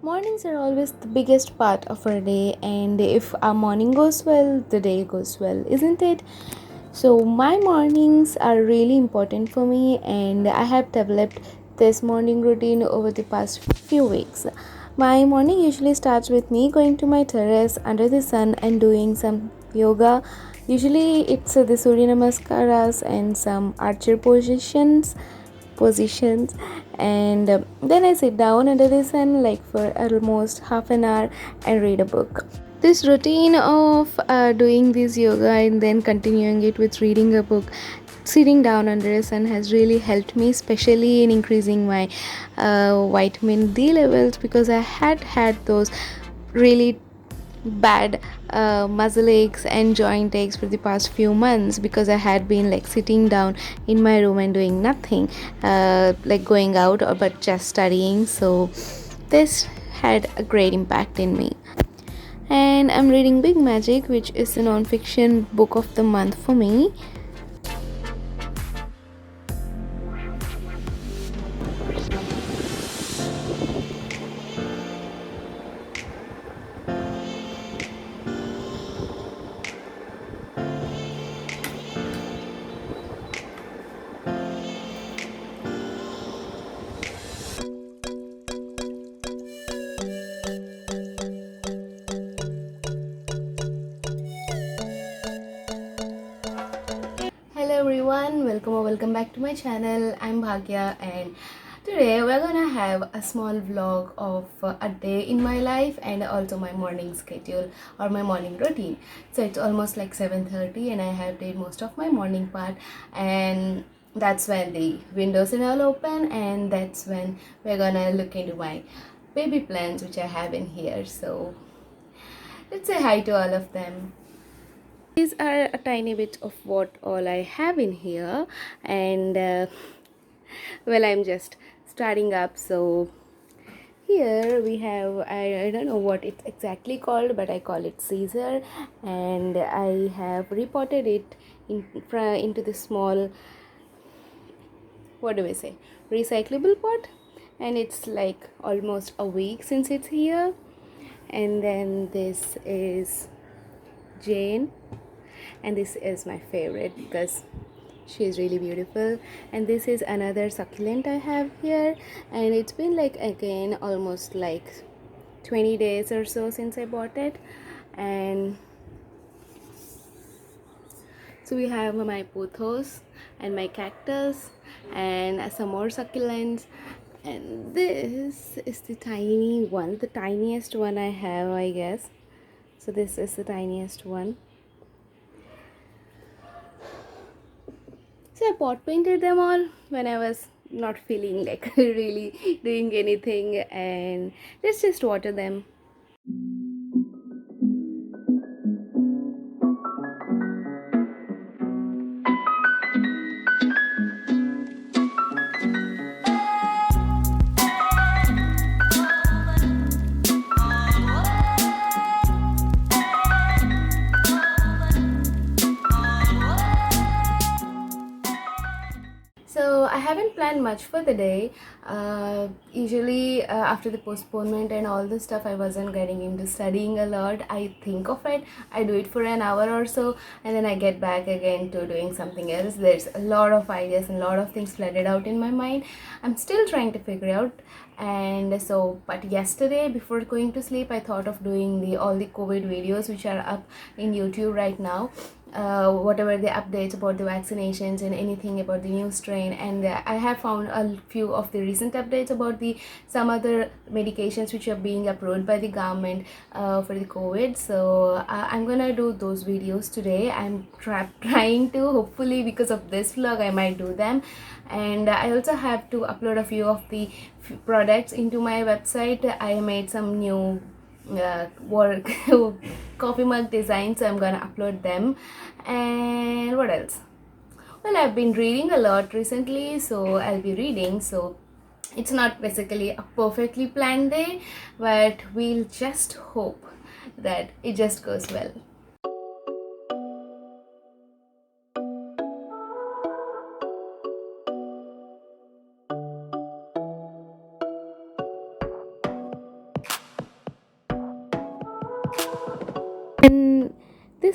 Mornings are always the biggest part of our day, and if our morning goes well, the day goes well, isn't it? So, my mornings are really important for me, and I have developed this morning routine over the past few weeks. My morning usually starts with me going to my terrace under the sun and doing some yoga. Usually, it's the Surya Namaskaras and some archer positions and then I sit down under the sun like for almost half an hour and read a book. This routine of doing this yoga and then continuing it with reading a book, sitting down under the sun has really helped me, especially in increasing my vitamin D levels, because I had those really bad muscle aches and joint aches for the past few months because I had been like sitting down in my room and doing nothing, like going out or but just studying. So this had a great impact in me. And I'm reading Big Magic, which is a non-fiction book of the month for me. Hello everyone, welcome or welcome back to my channel. I'm Bhagya, and today we're gonna have a small vlog of a day in my life and also my morning schedule or my morning routine. So it's almost like 7:30 and I have did most of my morning part, and that's when the windows are all open, and that's when we're gonna look into my baby plants which I have in here. So let's say hi to all of them. These are a tiny bit of what all I have in here, and well, I'm just starting up. So here we have, I don't know what it's exactly called, but I call it Caesar, and I have repotted it into the small, what do I say, recyclable pot, and it's like almost a week since it's here. And then this is Jane, and this is my favorite because she is really beautiful. And this is another succulent I have here, and it's been like again almost like 20 days or so since I bought it. And so we have my pothos and my cactus and some more succulents, and this is the tiny one, the tiniest one I have, I guess. So this is the tiniest one. So I pot painted them all when I was not feeling like really doing anything, and let's just water them. So I haven't planned much for the day. Usually after the postponement and all this stuff, I wasn't getting into studying a lot. I think of it, I do it for an hour or so, and then I get back again to doing something else. There's a lot of ideas and a lot of things flooded out in my mind. I'm still trying to figure out. And so, but yesterday before going to sleep, I thought of doing all the COVID videos which are up in YouTube right now, whatever the updates about the vaccinations and anything about the new strain. And I have found a few of the recent updates about the some other medications which are being approved by the government for the COVID. So I'm gonna do those videos today. I'm trying to, hopefully because of this vlog I might do them. And I also have to upload a few of the products into my website. I made some new work coffee mug designs, so I'm gonna upload them. And what else? Well, I've been reading a lot recently, so I'll be reading. So it's not basically a perfectly planned day, but we'll just hope that it just goes well.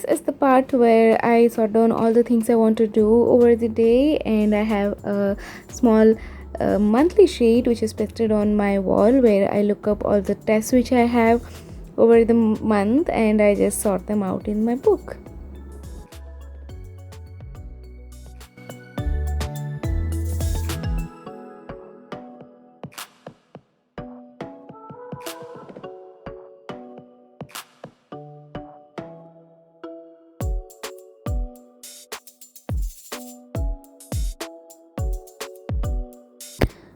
this is the part where I sort down all the things I want to do over the day, and I have a small monthly sheet which is pasted on my wall where I look up all the tests which I have over the month, and I just sort them out in my book.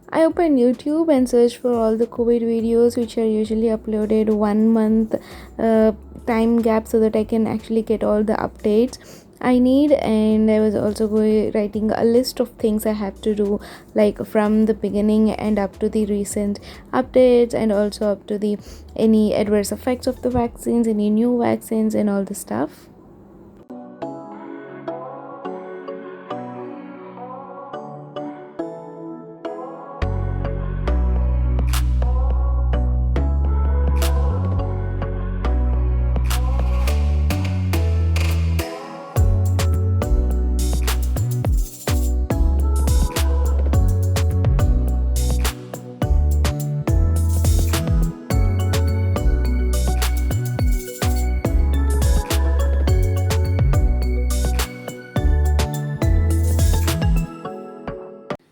I open YouTube and search for all the COVID videos which are usually uploaded 1 month time gap, so that I can actually get all the updates I need. And I was also writing a list of things I have to do, like from the beginning and up to the recent updates, and also up to the any adverse effects of the vaccines, any new vaccines, and all the stuff.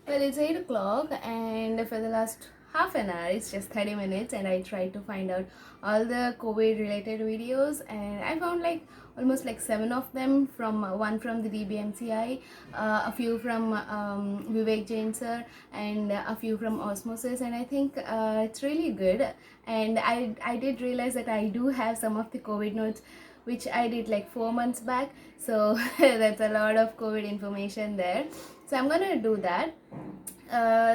Well, it's 8 o'clock, and for the last half an hour, it's just 30 minutes, and I tried to find out all the COVID related videos, and I found like almost like 7 of them, from one from the DBMCI, a few from Vivek Jain sir, and a few from Osmosis, and I think it's really good. And I did realize that I do have some of the COVID notes which I did like 4 months back, so that's a lot of COVID information there. So I'm gonna do that.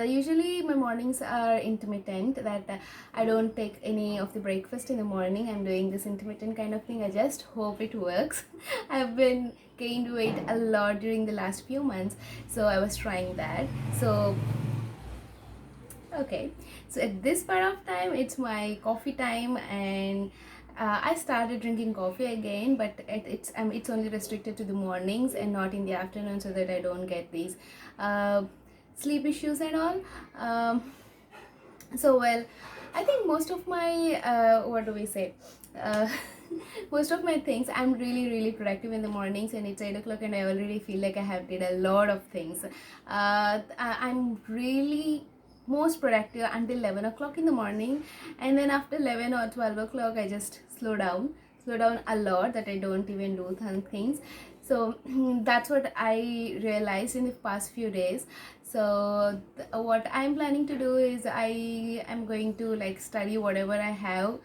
Usually my mornings are intermittent, that I don't take any of the breakfast in the morning. I'm doing this intermittent kind of thing. I just hope it works. I've been gained weight a lot during the last few months, so I was trying that. So okay, so at this part of time it's my coffee time, and I started drinking coffee again, but it's only restricted to the mornings and not in the afternoon, so that I don't get these sleep issues and all. So well, I think most of my what do we say? Most of my things, I'm really productive in the mornings, and it's 8 o'clock and I already feel like I have did a lot of things. I'm really most productive until 11 o'clock in the morning, and then after 11 or 12 o'clock I just slow down a lot, that I don't even do things. So that's what I realized in the past few days. So what I'm planning to do is I am going to like study whatever I have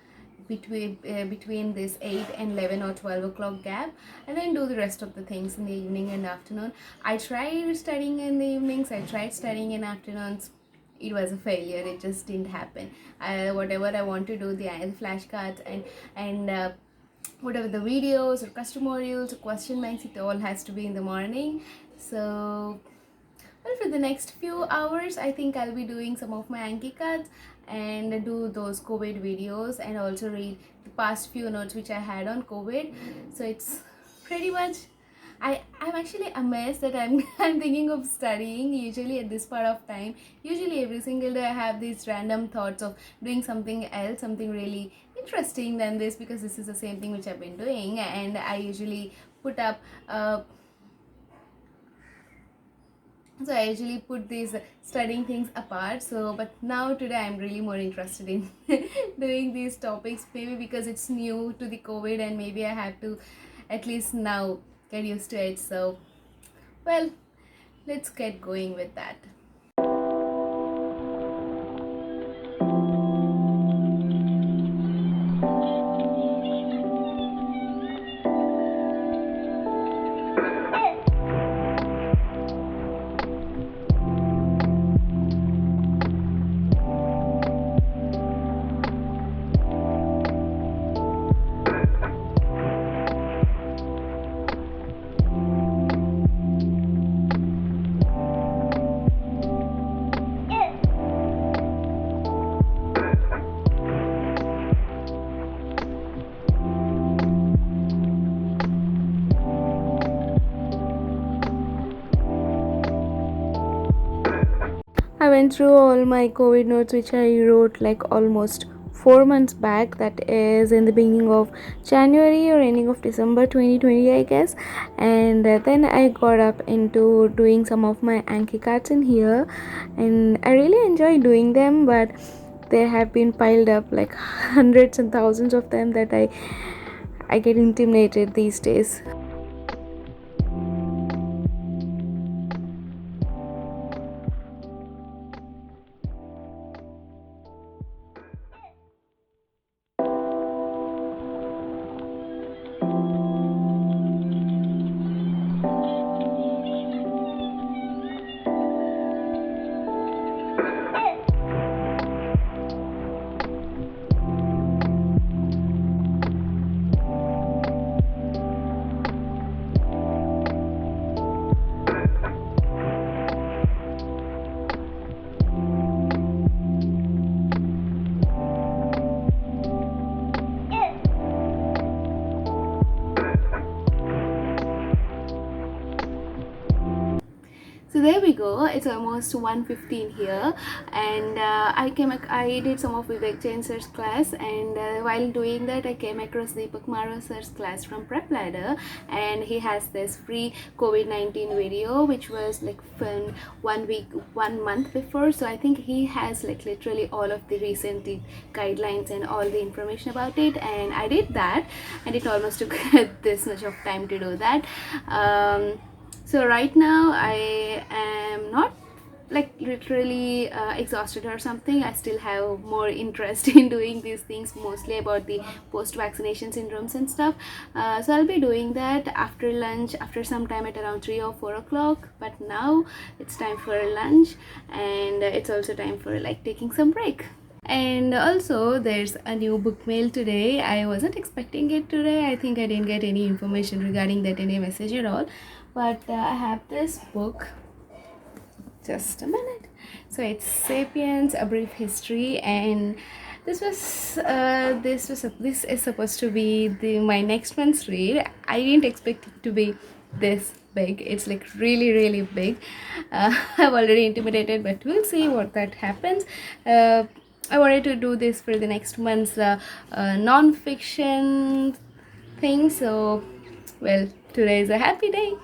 between this 8 and 11 or 12 o'clock gap, and then do the rest of the things in the evening and afternoon. I tried studying in the evenings, I tried studying in afternoons. It was a failure. It just didn't happen. Whatever I want to do, the flashcards and whatever the videos or custom modules or question banks, it all has to be in the morning. So well, for the next few hours I think I'll be doing some of my Anki cards and do those COVID videos, and also read the past few notes which I had on COVID. So it's pretty much, I'm actually amazed that I'm thinking of studying usually at this part of time. Usually every single day I have these random thoughts of doing something else, something really interesting than this, because this is the same thing which I've been doing, and I usually put up so I usually put these studying things apart. So but now today I'm really more interested in doing these topics, maybe because it's new to the COVID, and maybe I have to at least now get used to it. So well, let's get going with that. went through all my COVID notes which I wrote like almost 4 months back, that is in the beginning of January or ending of December 2020, I guess. And then I got up into doing some of my Anki cards in here, and I really enjoy doing them, but there have been piled up like hundreds and thousands of them that I get intimidated these days. So there we go. It's almost 1:15 here, and I did some of Vivek Jain sir's class, and while doing that, I came across Deepak Maro sir's class from Prep Ladder, and he has this free COVID-19 video which was like filmed 1 month before. So I think he has like literally all of the recent guidelines and all the information about it, and I did that, and it almost took this much of time to do that. So right now I am not like literally exhausted or something. I still have more interest in doing these things, mostly about the post-vaccination syndromes and stuff. So I'll be doing that after lunch, after some time at around 3 or 4 o'clock. But now it's time for lunch, and it's also time for like taking some break. And also there's a new book mail today. I wasn't expecting it today. I think I didn't get any information regarding that, any message at all, but I have this book. Just a minute. So it's Sapiens, A Brief History, and this is supposed to be my next month's read. I didn't expect it to be this big. It's like really big. I'm already intimidated, but we'll see what that happens. I wanted to do this for the next month's non-fiction thing, so well, today is a happy day.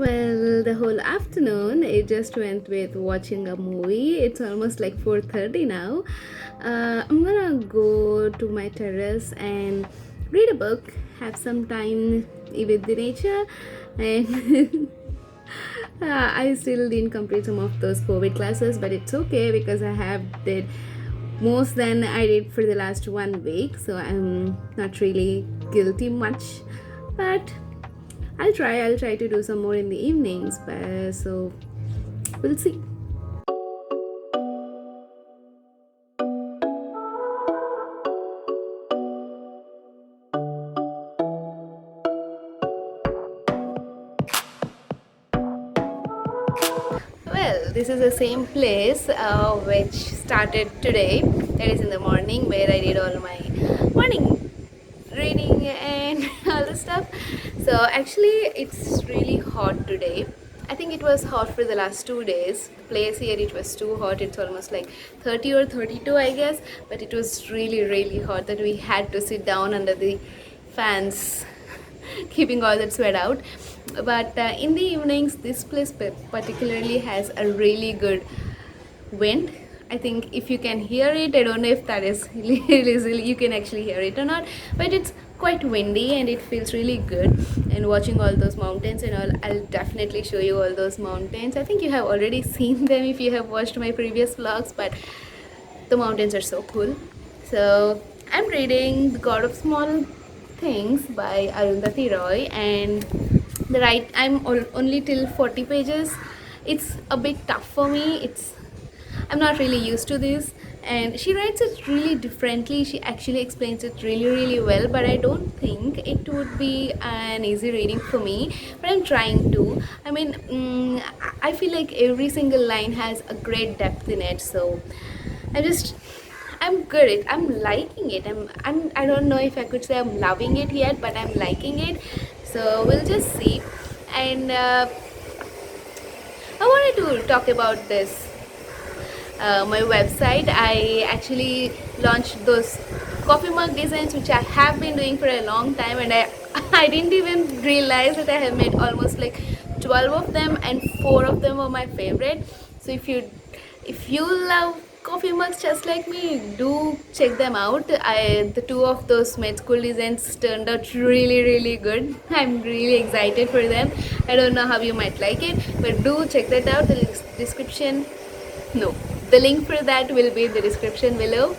Well, the whole afternoon it just went with watching a movie. It's almost like 4:30 now. I'm gonna go to my terrace and read a book, have some time with the nature, and I still didn't complete some of those COVID classes, but it's okay because I have did most than I did for the last 1 week, so I'm not really guilty much, but I'll try to do some more in the evenings, but so we'll see. Well, this is the same place which started today, that is in the morning, where I did all my morning reading and all the stuff. So actually it's really hot today. I think it was hot for the last 2 days. The place here, it was too hot. It's almost like 30 or 32, I guess, but it was really hot that we had to sit down under the fans keeping all that sweat out. But in the evenings, this place particularly has a really good wind. I think if you can hear it, I don't know if that is you can actually hear it or not, but it's quite windy and it feels really good. And watching all those mountains and all, I'll definitely show you all those mountains. I think you have already seen them if you have watched my previous vlogs, but the mountains are so cool. So I'm reading The God of Small Things by Arundhati Roy, and the right, only till 40 pages. It's a bit tough for me. I'm not really used to this, and she writes it really differently. She actually explains it really really well, but I don't think it would be an easy reading for me, but I'm trying to. I mean, I feel like every single line has a great depth in it, so I just I'm good. I'm liking it. I don't know if I could say I'm loving it yet, but I'm liking it. So we'll just see. And I wanted to talk about this. My website. I actually launched those coffee mug designs, which I have been doing for a long time, and I didn't even realize that I have made almost like 12 of them, and 4 of them were my favorite. So if you love coffee mugs just like me, do check them out. The 2 of those med school designs turned out really really good. I'm really excited for them. I don't know how you might like it, but do check that out. The description, no, the link for that will be in the description below.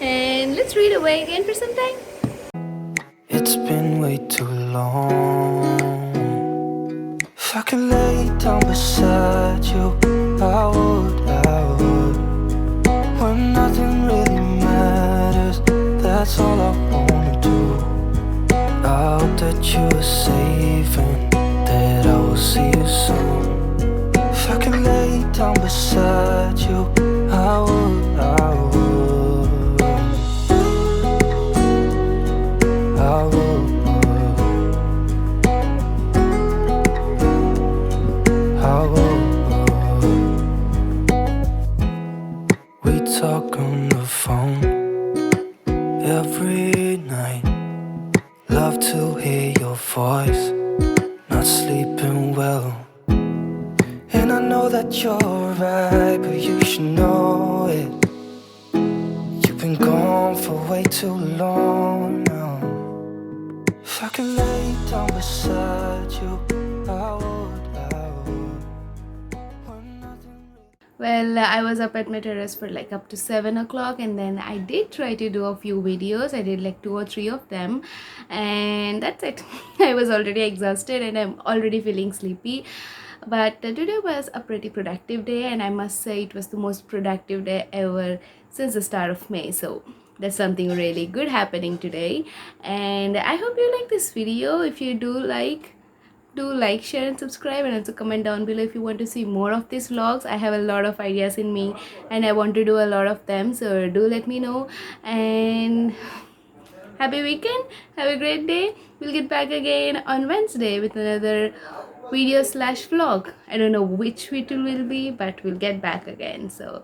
And let's read away again for some time. It's been way too long. If I could lay down beside you, I would. When nothing really matters, that's all I wanna do. I hope that you are safe and that I will see you soon. If I could lay down beside you, I would. We talk on the phone every night. Love to hear your voice. Not sleeping well, and I know that you're right, but you should know it. You've been gone for way too long now. If I could lay down beside you, I would. Well, I was up at my terrace for like up to 7 o'clock, and then I did try to do a few videos. I did like 2 or 3 of them, and that's it. I was already exhausted and I'm already feeling sleepy. But today was a pretty productive day, and I must say it was the most productive day ever since the start of May. So there's something really good happening today, and I hope you like this video. If you do like, share and subscribe, and also comment down below if you want to see more of these vlogs. I have a lot of ideas in me and I want to do a lot of them, so do let me know. And happy weekend, have a great day. We'll get back again on Wednesday with another video slash vlog. I don't know which it will be, but we'll get back again. So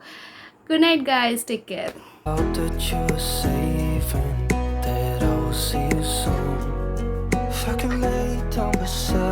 good night guys, take care. I hope that you're safe and that I will see you soon. If I can lay down beside